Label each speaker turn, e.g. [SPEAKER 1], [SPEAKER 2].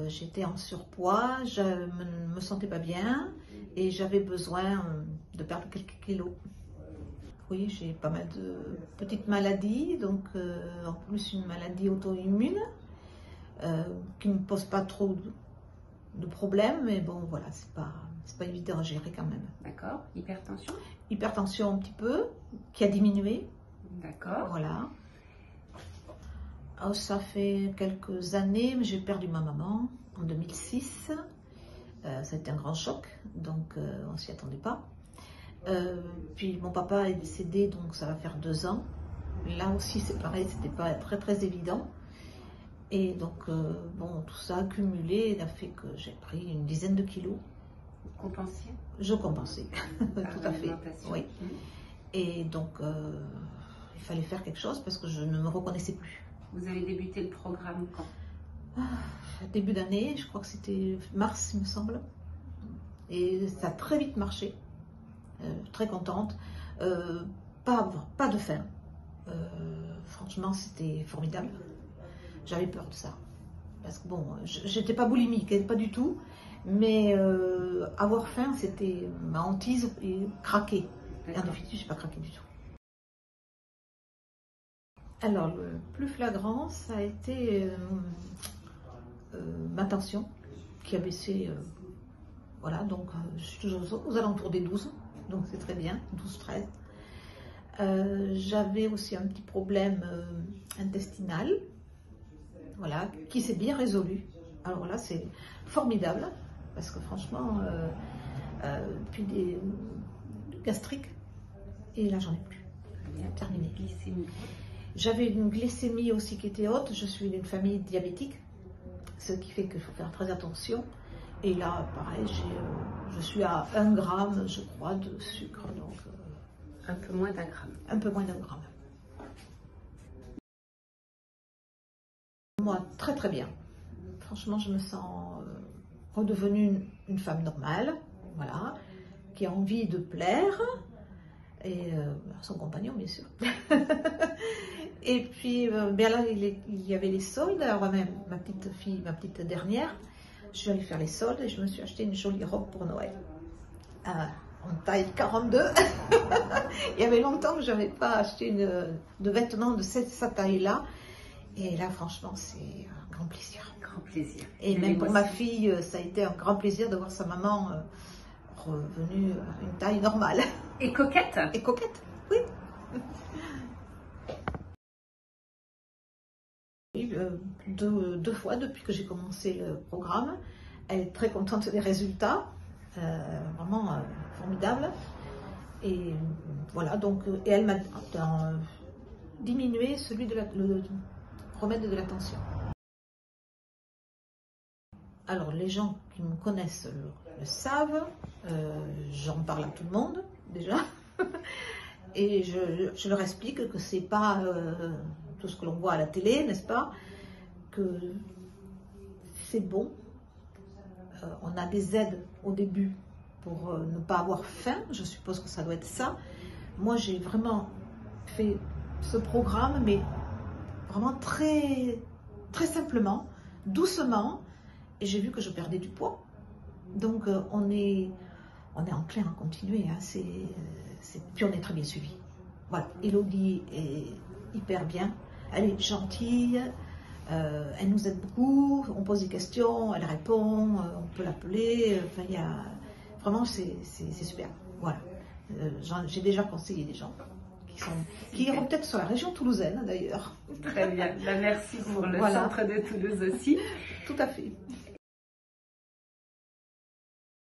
[SPEAKER 1] j'étais en surpoids, je ne me sentais pas bien et j'avais besoin de perdre quelques kilos. Oui, j'ai pas mal de petites maladies, donc en plus une maladie auto-immune qui ne me pose pas trop de problèmes, mais bon voilà, c'est pas évident à gérer quand même.
[SPEAKER 2] D'accord. Hypertension?
[SPEAKER 1] Hypertension un petit peu, qui a diminué.
[SPEAKER 2] D'accord.
[SPEAKER 1] Voilà. Oh, ça fait quelques années, j'ai perdu ma maman en 2006. Ça a été un grand choc, donc on s'y attendait pas. Puis mon papa est décédé, donc ça va faire 2 ans. Là aussi c'est pareil, c'était pas très évident. Et donc bon, tout ça accumulé a fait que j'ai pris une dizaine de kilos.
[SPEAKER 2] Vous compensiez?
[SPEAKER 1] Je compensais, tout à fait. Oui. Et donc il fallait faire quelque chose parce que je ne me reconnaissais plus.
[SPEAKER 2] Vous avez débuté le programme quand?
[SPEAKER 1] Début d'année, je crois que c'était mars, il me semble. Et ça a très vite marché. Très contente. Pas de faim. Franchement, c'était formidable. J'avais peur de ça. Parce que bon, j'étais pas boulimique, pas du tout. Mais avoir faim, c'était ma hantise et craquer. Et en définitive, je n'ai pas craqué du tout. Alors, le plus flagrant, ça a été ma tension qui a baissé. Voilà, donc je suis toujours aux alentours des 12, donc c'est très bien, 12-13. J'avais aussi un petit problème intestinal, voilà, qui s'est bien résolu. Alors là, c'est formidable, parce que franchement, puis des gastriques, et là, j'en ai plus. Terminé.
[SPEAKER 2] Glycémie.
[SPEAKER 1] J'avais une glycémie aussi qui était haute, je suis d'une famille diabétique, ce qui fait qu'il faut faire très attention. Et là, pareil, je suis à 1 gramme, je crois, de sucre. Donc,
[SPEAKER 2] un peu moins d'1 gramme.
[SPEAKER 1] Un peu moins d'1 gramme. Moi, très bien. Franchement, je me sens redevenue une femme normale, voilà, qui a envie de plaire, et son compagnon, bien sûr. Et puis, bien là, il y avait les soldes. Alors, même ma petite fille, ma petite dernière, je suis allée faire les soldes et je me suis acheté une jolie robe pour Noël. En taille 42. Il y avait longtemps que je n'avais pas acheté de vêtements de cette taille-là. Et là, franchement, c'est un grand plaisir.
[SPEAKER 2] Grand plaisir.
[SPEAKER 1] Et même pour ma fille, ça a été un grand plaisir de voir sa maman revenue à une taille normale.
[SPEAKER 2] Et coquette.
[SPEAKER 1] Et coquette, oui. Deux fois depuis que j'ai commencé le programme. Elle est très contente des résultats, vraiment formidable. Et voilà, donc, et elle m'a diminué le remède de la tension. Alors les gens qui me connaissent le savent, j'en parle à tout le monde déjà. Et je leur explique que c'est pas tout ce que l'on voit à la télé, n'est-ce pas? Que c'est bon. On a des aides au début pour ne pas avoir faim. Je suppose que ça doit être ça. Moi, j'ai vraiment fait ce programme, mais vraiment très simplement, doucement. Et j'ai vu que je perdais du poids. Donc, on est enclin à continuer. Hein. Puis on est très bien suivi. Voilà, Elodie est hyper bien. Elle est gentille, elle nous aide beaucoup, on pose des questions, elle répond, on peut l'appeler. Enfin, vraiment, c'est super. Voilà. J'ai déjà conseillé des gens qui iront peut-être sur la région toulousaine d'ailleurs.
[SPEAKER 2] Très bien. Merci pour le centre de Toulouse aussi.
[SPEAKER 1] Tout à fait.